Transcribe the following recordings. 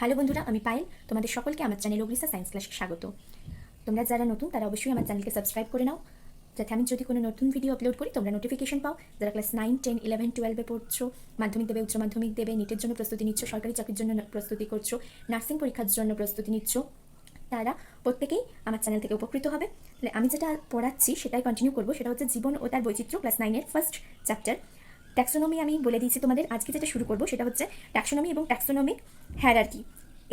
Hello বন্ধুরা, আমি পায়েল। তোমাদের সকলকে আমার চ্যানেল AGrisa সায়েন্স ক্লাসে স্বাগত। তোমরা যারা নতুন তারা অবশ্যই আমার চ্যানেলকে সাবস্ক্রাইব করে নাও, যাতে আমি যদি কোনো নতুন ভিডিও আপলোড করি তোমরা নোটিফিকেশন পাও। যারা ক্লাস 9, 10, 11, 12-এ পড়ছো, মাধ্যমিক দেবে, উচ্চ মাধ্যমিক দেবে, নিটের জন্য প্রস্তুতি নিচ্ছ, সরকারি চাকরির জন্য প্রস্তুতি করছো, নার্সিং পরীক্ষার জন্য প্রস্তুতি নিচ্ছ, তারা প্রত্যেকেই আমার চ্যানেল থেকে উপকৃত হবে। তাহলে আমি যেটা পড়াচ্ছি সেটাই কন্টিনিউ করবো। সেটা হচ্ছে জীবন ও তার বৈচিত্র্য, ক্লাস 9-এর ফার্স্ট চ্যাপ্টার। ট্যাক্সোনমি আমি বলে দিয়েছি তোমাদের। আজকে যেটা শুরু করবো সেটা হচ্ছে ট্যাক্সোনমি এবং ট্যাক্সোনমিক হায়ারার্কি।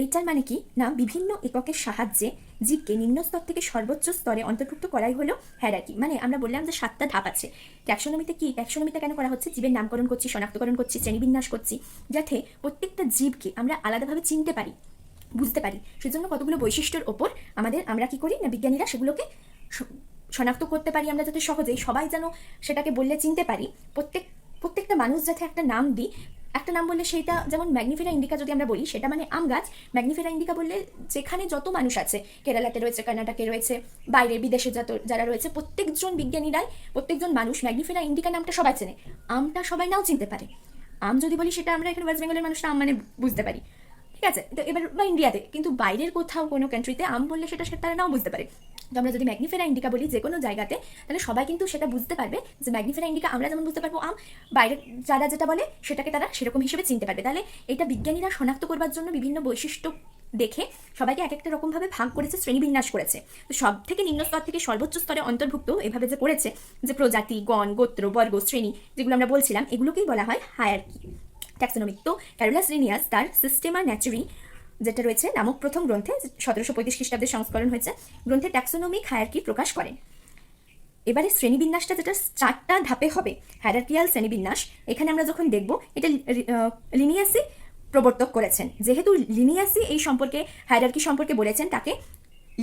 এইটার মানে কি না, বিভিন্ন এককের সাহায্যে জীবকে নিম্ন স্তর থেকে সর্বোচ্চ স্তরে অন্তর্ভুক্ত করাই হলো হায়ারার্কি। মানে আমরা বললাম যে 7টা ধাপ আছে ট্যাক্সোনমিতে। কি ট্যাক্সোনমিটা কেন করা হচ্ছে? জীবের নামকরণ করছি, শনাক্তকরণ করছি, শ্রেণীবিন্যাস করছি, যাতে প্রত্যেকটা জীবকে আমরা আলাদাভাবে চিনতে পারি, বুঝতে পারি। সেজন্য কতগুলো বৈশিষ্ট্যের ওপর আমরা কি করি না, বিজ্ঞানীরা সেগুলোকে শনাক্ত করতে পারি আমরা, যাতে সহজেই সবাই যেন সেটাকে বললে চিনতে পারি। প্রত্যেকটা মানুষ যাতে একটা নাম দিই, একটা নাম বললে সেইটা, যেমন ম্যাগনিফেরা ইন্ডিকা যদি আমরা বলি সেটা মানে আম গাছ। ম্যাগনিফেরা ইন্ডিকা বললে যেখানে যত মানুষ আছে, কেরালাতে রয়েছে, কর্ণাটকে রয়েছে, বাইরে বিদেশে যারা রয়েছে, প্রত্যেকজন বিজ্ঞানীরাই, প্রত্যেকজন মানুষ ম্যাগনিফেরা ইন্ডিকা নামটা সবাই চেনে। আমটা সবাই নাও চিনতে পারে। আম যদি বলি সেটা আমরা এখানে ওয়েস্ট বেঙ্গলের মানুষরা আম মানে বুঝতে পারি, ঠিক আছে? তো এবার বা ইন্ডিয়াতে, কিন্তু বাইরের কোথাও কোনো কান্ট্রিতে আম বললে সেটা তারা নাও বুঝতে পারে। তো আমরা যদি ম্যাগনিফেরা ইন্ডিকা বলি যে কোনো জায়গাতে, তাহলে সবাই কিন্তু সেটা বুঝতে পারবে যে ম্যাগনিফেরা ইন্ডিকা আমরা যেমন বুঝতে পারবো আম, বাইরে যারা যেটা বলে সেটাকে তারা সেরকম হিসেবে চিনতে পারবে। তাহলে এটা বিজ্ঞানীরা শনাক্ত করবার জন্য বিভিন্ন বৈশিষ্ট্য দেখে সবাইকে এক একটা রকমভাবে ভাগ করেছে, শ্রেণীবিন্যাস করেছে। তো সব থেকে নিম্ন স্তর থেকে সর্বোচ্চ স্তরে অন্তর্ভুক্ত এভাবে যে করেছে, যে প্রজাতি, গণ, গোত্র, বর্গ, শ্রেণী যেগুলো আমরা বলছিলাম, এগুলোকেই বলা হয় হায়ারার্কি, ট্যাক্সোনমিক। তো ক্যারোলাস লিনিয়াস তার সিস্টেমা ন্যাচুরি যেটা রয়েছে নামক প্রথম গ্রন্থে, 1735 খ্রিস্টাব্দে সংস্করণ হয়েছে, গ্রন্থে ট্যাক্সোনমিক হায়ারার্কি প্রকাশ করেন। এবারে শ্রেণীবিন্যাসটা যেটা 4টা ধাপে হবে, হায়ারার্কিয়াল শ্রেণীবিন্যাস, এখানে আমরা যখন দেখব এটা লিনিয়াসই প্রবর্তক করেছেন। যেহেতু লিনিয়াসই এই সম্পর্কে, হায়ারার্কি সম্পর্কে বলেছেন, তাকে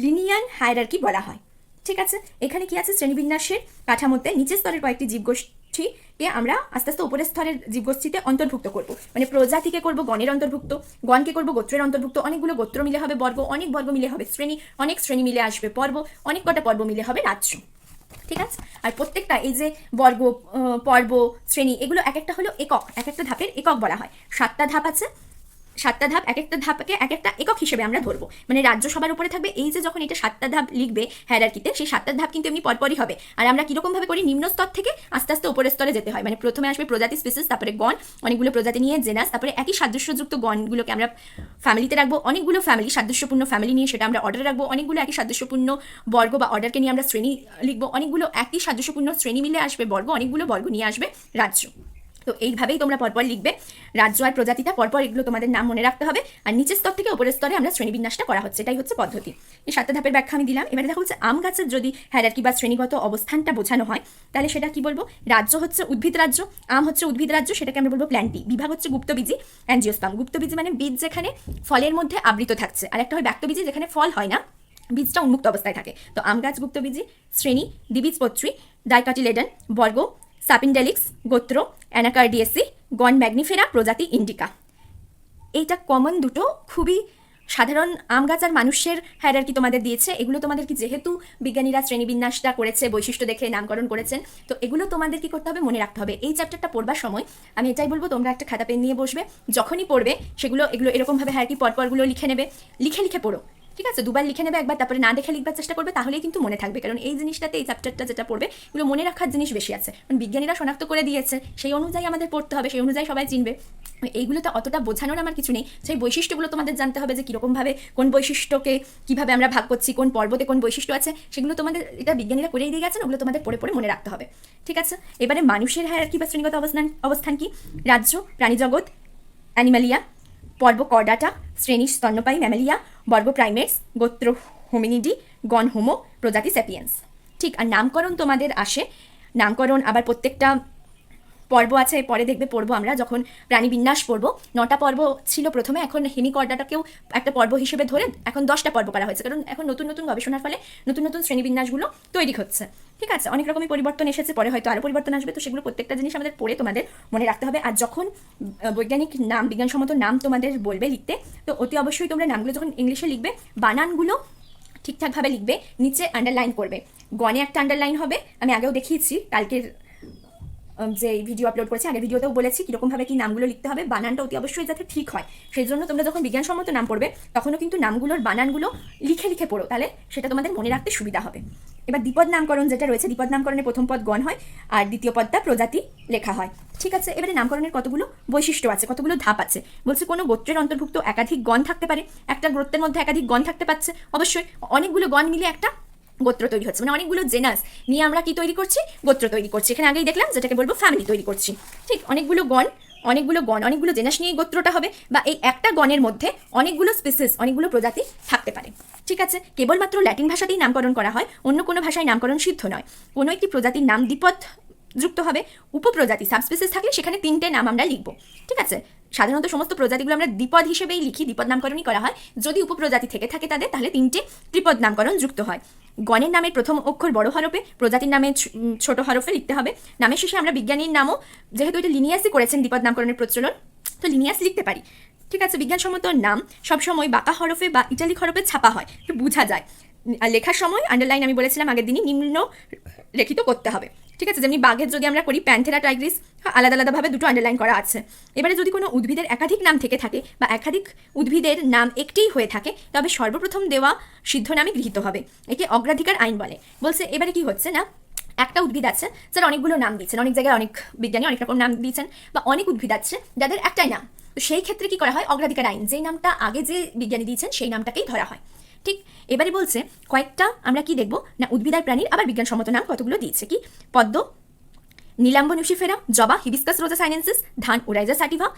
লিনিয়ান হায়ারার্কি বলা হয়। ঠিক আছে, এখানে কি আছে? শ্রেণীবিন্যাসের কাঠামোতে নিচের স্তরের কয়েকটি জীবগোষ্ঠীকে আমরা আস্তে আস্তে উপরের স্তরের জীবগোষ্ঠীতে অন্তর্ভুক্ত করব। মানে প্রজাতিকে করব গণের অন্তর্ভুক্ত, গণকে করব গোত্রের অন্তর্ভুক্ত, অনেকগুলো গোত্র মিলে হবে বর্গ, অনেক বর্গ মিলে হবে শ্রেণী, অনেক শ্রেণী মিলে আসবে পর্ব, অনেক কটা পর্ব মিলে হবে রাজ্য। ঠিক আছে, আর প্রত্যেকটা এই যে বর্গ, পর্ব, শ্রেণী, এগুলো এক একটা হলো একক, এক একটা ধাপের একক বলা হয়। 7টা ধাপ আছে, 7টা ধাপ, এক একটা ধাপকে এক একটা একক হিসেবে আমরা ধরবো। মানে রাজ্য সবার উপরে থাকবে। এই যে যখন এটা 7টা ধাপ লিখবে হায়ারার্কিতে, সেই 7টা ধাপ কিন্তু এমনি পরপরই হবে। আর আমরা কিরকম ভাবে করি, নিম্ন স্তর থেকে আস্তে আস্তে উপরের স্তরে যেতে হয়। মানে প্রথমে আসবে প্রজাতি, স্পিসিস, তারপরে গণ, অনেকগুলো প্রজাতি নিয়ে জেনাস, তারপরে একই সাদৃশ্যযুক্ত গণগুলোকে আমরা ফ্যামিলিতে রাখবো, অনেকগুলো ফ্যামিলি, সাদৃশ্যপূর্ণ ফ্যামিলি নিয়ে সেটা আমরা অর্ডারে রাখবো, অনেকগুলো একই সাদৃশ্যপূর্ণ বর্গ বা অর্ডারকে নিয়ে আমরা শ্রেণী লিখবো, অনেকগুলো একই সাদৃশ্যপূর্ণ শ্রেণী মিলে আসবে বর্গ, অনেকগুলো বর্গ নিয়ে আসবে রাজ্য। তো এইভাবেই তোমরা পরপর লিখবে রাজ্য আর প্রজাতিটা পরপর, এগুলো তোমাদের নাম মনে রাখতে হবে। আর নিচের স্তর থেকে উপরের স্তরে আমরা শ্রেণীবিন্যাসটা করা হচ্ছে, এটাই হচ্ছে পদ্ধতি। এই 7টা ধাপের ব্যাখ্যা আমি দিলাম। এবারে দেখা হচ্ছে আম গাছের যদি হায়ারার্কি বা শ্রেণীগত অবস্থানটা বোঝানো হয়, তাহলে সেটা কি বলবো? রাজ্য হচ্ছে উদ্ভিদ রাজ্য, আম হচ্ছে উদ্ভিদ রাজ্য, সেটাকে আমরা বলবো প্ল্যান্টি। বিভাগ হচ্ছে গুপ্তবীজি, অ্যাঞ্জিওস্পার্ম। গুপ্তবীজি মানে বীজ যেখানে ফলের মধ্যে আবৃত থাকছে, আর একটা হয় ব্যক্তবীজি যেখানে ফল হয় না, বীজটা উন্মুক্ত অবস্থায় থাকে। তো আম গাছ গুপ্তবীজি। শ্রেণী দ্বিবীজপত্রী, ডাইকটিলেডন, বর্গ সাপিন্ডেলিক্স, গোত্র অ্যানাকার্ডিয়েসি, গণ ম্যাগনিফেরা, প্রজাতি ইন্ডিকা। এইটা কমন দুটো, খুবই সাধারণ আম গাছ আর মানুষের হায়ারার্কি তোমাদের দিয়েছে। এগুলো তোমাদের কি, যেহেতু বিজ্ঞানীরা শ্রেণীবিন্যাসটা করেছে, বৈশিষ্ট্য দেখে নামকরণ করেছেন, তো এগুলো তোমাদের কি করতে হবে, মনে রাখতে হবে। এই চ্যাপ্টারটা পড়বার সময় আমি এটাই বলবো, তোমরা একটা খাতা পেন নিয়ে বসবে, যখনই পড়বে এগুলো এরকমভাবে হায়ারার্কি পরপরগুলো লিখে নেবে, লিখে পড়ো। ঠিক আছে, দুবার লিখে নেবে, একবার তারপরে না দেখে লিখবার চেষ্টা করবে, তাহলেই কিন্তু মনে থাকবে। কারণ এই জিনিসটাতে, এই চ্যাপ্টারটা যেটা পড়বে, এগুলো মনে রাখার জিনিস বেশি আছে। কারণ বিজ্ঞানীরা শনাক্ত করে দিয়েছে, সেই অনুযায়ী আমাদের পড়তে হবে, সেই অনুযায়ী সবাই চিনবে। এইগুলোতে অতটা বোঝানোর আমার কিছু নেই। সেই বৈশিষ্ট্যগুলো তোমাদের জানতে হবে, যে কীরকমভাবে কোন বৈশিষ্ট্যকে কীভাবে আমরা ভাগ করছি, কোন পর্বতে কোন বৈশিষ্ট্য আছে, সেগুলো তোমাদের, এটা বিজ্ঞানীরা করেই দিয়ে গেছেন, ওগুলো তোমাদের পড়ে মনে রাখতে হবে। ঠিক আছে, এবারে মানুষের হায়ারার্কি বা শ্রেণীগত অবস্থান কি? রাজ্য প্রাণীজগৎ, অ্যানিমালিয়া, পর্ব কর্ডাটা, শ্রেণী স্তন্যপায়ী ম্যামালিয়া, বর্গ প্রাইমেটস, গোত্র হোমিনিডি, গণ হোমো, প্রজাতি স্যাপিয়েন্স। ঠিক, আর নামকরণ তোমাদের আসে। নামকরণ আবার প্রত্যেকটা পর্ব আছে, পরে দেখবে পড়বো আমরা যখন প্রাণীবিন্যাস পড়বো। 9টা পর্ব ছিল প্রথমে, এখন হেমিকর্ডাটাকেও একটা পর্ব হিসেবে ধরে এখন 10টা পর্ব করা হয়েছে। কারণ এখন নতুন নতুন গবেষণার ফলে নতুন নতুন শ্রেণীবিন্যাসগুলো তৈরি হচ্ছে। ঠিক আছে, অনেক রকমই পরিবর্তন এসেছে, পরে হয়তো আরও পরিবর্তন আসবে। তো সেগুলো প্রত্যেকটা জিনিস আমাদের পড়ে তোমাদের মনে রাখতে হবে। আর যখন বৈজ্ঞানিক নাম, বিজ্ঞানসম্মত নাম তোমাদের বলবে লিখতে, তো অতি অবশ্যই তোমরা নামগুলো যখন ইংলিশে লিখবে, বানানগুলো ঠিকঠাকভাবে লিখবে, নিচে আন্ডারলাইন করবে। গণে একটা আন্ডারলাইন হবে, আমি আগেও দেখিয়েছি কালকের যে ভিডিও আপলোড করেছি, আগের ভিডিওতেও বলেছি কীরকমভাবে কি নামগুলো লিখতে হবে, বানানটা অতি অবশ্যই যাতে ঠিক হয়। সেই জন্য তোমরা যখন বিজ্ঞানসম্মত নাম পড়বে তখনও কিন্তু নামগুলোর বানানগুলো লিখে লিখে পড়ো, তাহলে সেটা তোমাদের মনে রাখতে সুবিধা হবে। এবার দ্বিপদ নামকরণ যেটা রয়েছে, দ্বিপদ নামকরণে প্রথম পদ গণ হয় আর দ্বিতীয় পদটা প্রজাতি লেখা হয়। ঠিক আছে, এবারে নামকরণের কতগুলো বৈশিষ্ট্য আছে, কতগুলো ধাপ আছে। বলছে কোনো গোত্রের অন্তর্ভুক্ত একাধিক গণ থাকতে পারে, একটা গোত্রের মধ্যে একাধিক গণ থাকতে পারছে, অবশ্যই অনেকগুলো গণ মিলে একটা গোত্র তৈরি হচ্ছে, মানে অনেকগুলো জেনাস নিয়ে আমরা কি তৈরি করছি, গোত্র তৈরি করছি। এখানে আগেই দেখলাম যেটাকে বলবো ফ্যামিলি তৈরি করছি। ঠিক, অনেকগুলো জেনাস নিয়ে গোত্রটা হবে, বা এই একটা গণের মধ্যে অনেকগুলো স্পিসিস, অনেকগুলো প্রজাতি থাকতে পারে। ঠিক আছে, কেবলমাত্র ল্যাটিন ভাষাতেই নামকরণ করা হয়, অন্য কোনো ভাষায় নামকরণ সিদ্ধ নয়। কোনো একটি প্রজাতির নাম দ্বিপদ যুক্ত হবে, উপপ্রজাতি সাবস্পিসিস থাকলে সেখানে 3টে নাম আমরা লিখবো। ঠিক আছে, সাধারণত সমস্ত প্রজাতিগুলো আমরা দ্বিপদ হিসেবেই লিখি, দ্বিপদ নামকরণই করা হয়। যদি উপপ্রজাতি থেকে থাকে তাদের, তাহলে 3টে ত্রিপদ নামকরণ যুক্ত হয়। গণের নামের প্রথম অক্ষর বড় হরফে, প্রজাতির নামে ছোট হরফে লিখতে হবে। নামের শেষে আমরা বিজ্ঞানীর নামও, যেহেতু এটা লিনিয়াসই করেছেন দ্বিপদ নামকরণের প্রচলন, তো লিনিয়াস লিখতে পারি। ঠিক আছে, বিজ্ঞানসম্মত নাম সবসময় বাঁকা হরফে বা ইটালিক হরফে ছাপা হয়, একটু বোঝা যায়। আর লেখার সময় আন্ডারলাইন আমি বলেছিলাম আগের দিনই নিম্ন রেখিত করতে হবে। ঠিক আছে, যেমনি বাঘের যদি আমরা করি প্যান্থেরা টাইগ্রিস, আলাদা আলাদাভাবে দুটো আন্ডারলাইন করা আছে। এবারে যদি কোনো উদ্ভিদের একাধিক নাম থেকে থাকে বা একাধিক উদ্ভিদের নাম একটিই হয়ে থাকে, তবে সর্বপ্রথম দেওয়া সিদ্ধ নামে গৃহীত হবে। একে অগ্রাধিকার আইন বলে। বলছে এবারে কি হচ্ছে না, একটা উদ্ভিদ আছে যারা অনেকগুলো নাম দিচ্ছেন, অনেক জায়গায় অনেক বিজ্ঞানী অনেক রকম নাম দিয়েছেন, বা অনেক উদ্ভিদ আছে যাদের একটাই নাম, তো সেই ক্ষেত্রে কি করা হয়, অগ্রাধিকার আইন, যেই নামটা আগে যে বিজ্ঞানী দিয়েছেন সেই নামটাকেই ধরা হয়। ঠিক, এবারে বলছে কয়েকটা আমরা কি দেখবো না, উদ্ভিদ আর প্রাণীর আবার বিজ্ঞানসম্মত নাম কতগুলো দিয়েছে, কি পদ্ম, নীলাম্ব নুসিফেরা, জবা হিবিস্কাস রোজা সাইনেন্সিস, ধান ওরাইজা সাটিভা,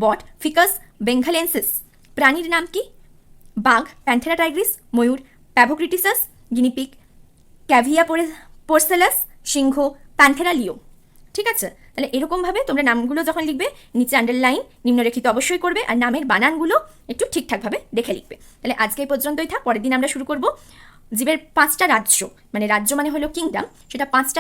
বট ফিকাস বেঙ্গালেন্সিস। প্রাণীর নাম কি, বাঘ প্যান্থেরা টাইগ্রিস, ময়ূর প্যাভোক্রিটিসাস, গিনিপিগ ক্যাভিয়া পোর্সেলাস, সিংহ প্যান্থেরা লিও। ঠিক আছে, তাহলে এরকমভাবে তোমরা নামগুলো যখন লিখবে নিচে আন্ডারলাইন নিম্নরেখিত অবশ্যই করবে, আর নামের বানানগুলো একটু ঠিকঠাকভাবে দেখে লিখবে। তাহলে আজকে এই পর্যন্তই থাক, পরের দিন আমরা শুরু করব জীবের 5টা রাজ্য, মানে রাজ্য মানে হলো কিংডম, সেটা 5টা